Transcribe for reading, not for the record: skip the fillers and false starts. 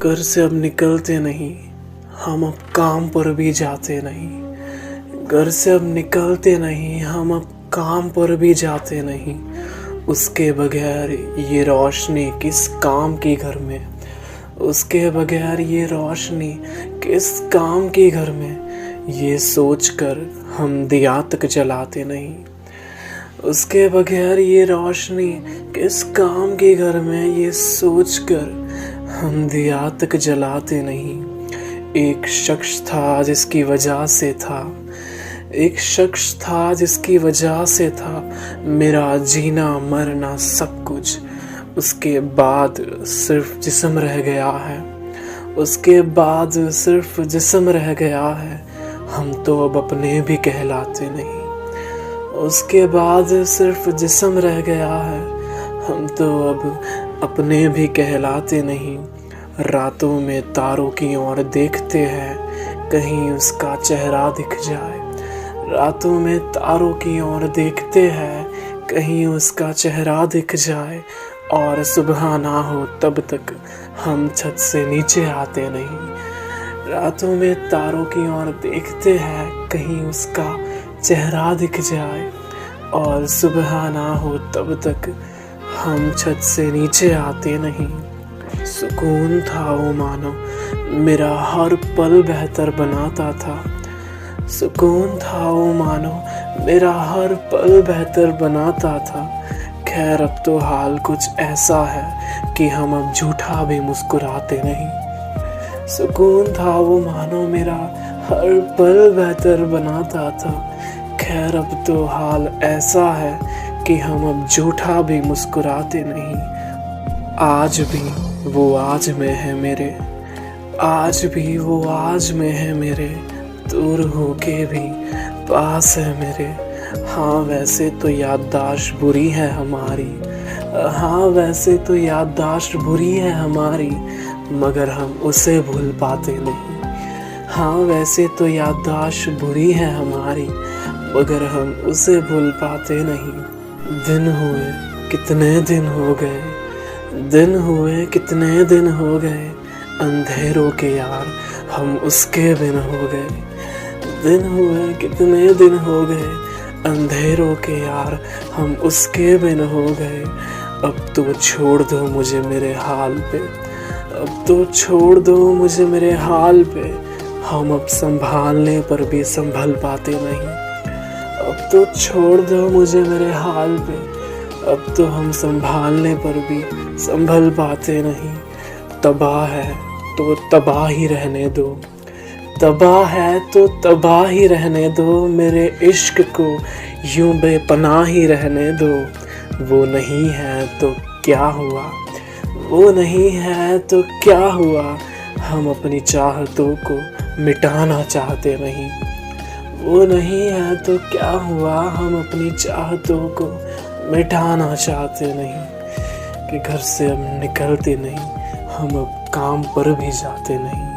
घर से अब निकलते नहीं, हम अब काम पर भी जाते नहीं। घर से अब निकलते नहीं, हम अब काम पर भी जाते नहीं। उसके बगैर ये रोशनी किस काम की घर में, उसके बगैर ये रोशनी किस काम की घर में, ये सोचकर हम दिया तक जलाते नहीं। उसके बगैर ये रोशनी किस काम के घर में, ये सोचकर हम दिया तक जलाते नहीं। एक शख्स था जिसकी वजह से था, एक शख्स था जिसकी वजह से था मेरा जीना मरना सब कुछ। उसके बाद सिर्फ जिस्म रह गया है, उसके बाद सिर्फ जिस्म रह गया है। हम तो अब अपने भी कहलाते नहीं। उसके बाद सिर्फ जिस्म रह गया है, हम तो अब अपने भी कहलाते नहीं। रातों में तारों की ओर देखते हैं, कहीं उसका चेहरा दिख जाए। रातों में तारों की ओर देखते हैं, कहीं उसका चेहरा दिख जाए। और सुबह ना हो तब तक हम छत से नीचे आते नहीं। रातों में तारों की ओर देखते हैं, कहीं उसका चेहरा दिख जाए। और सुबह ना हो तब तक हम छत से नीचे आते नहीं। सुकून था वो मानो मेरा हर पल बेहतर बनाता था। सुकून था वो मानो मेरा हर पल बेहतर बनाता था। खैर अब तो हाल कुछ ऐसा है कि हम अब झूठा भी मुस्कुराते नहीं। सुकून था वो मानो मेरा हर पल बेहतर बनाता था। खैर अब तो हाल ऐसा है कि हम अब झूठा भी मुस्कुराते नहीं। आज भी वो आज में है मेरे, आज भी वो आज में है मेरे, दूर होके भी पास है मेरे। हाँ वैसे तो याददाश्त बुरी है हमारी, हाँ वैसे तो याददाश्त बुरी है हमारी, मगर हम उसे भूल पाते नहीं। हाँ वैसे तो याददाश्त बुरी है हमारी, मगर हम उसे भूल पाते नहीं। दिन हुए कितने दिन हो गए, दिन हुए कितने दिन हो गए, अंधेरों के यार हम उसके बिन हो गए। दिन हुए कितने दिन हो गए, अंधेरों के यार हम उसके बिन हो गए। अब तो छोड़ दो मुझे मेरे हाल पे, अब तो छोड़ दो मुझे मेरे हाल पे। हम अब संभालने पर भी संभल पाते नहीं। अब तो छोड़ दो मुझे मेरे हाल पे, अब तो हम संभालने पर भी संभल पाते नहीं। तबाह है तो तबाह ही रहने दो, तबाह है तो तबाह ही रहने दो। मेरे इश्क को यूं बेपनाह ही रहने दो। वो नहीं है तो क्या हुआ, वो नहीं है तो क्या हुआ, हम अपनी चाहतों को मिटाना चाहते नहीं। वो नहीं है तो क्या हुआ, हम अपनी चाहतों को मिटाना चाहते नहीं। कि घर से अब निकलते नहीं, हम अब काम पर भी जाते नहीं।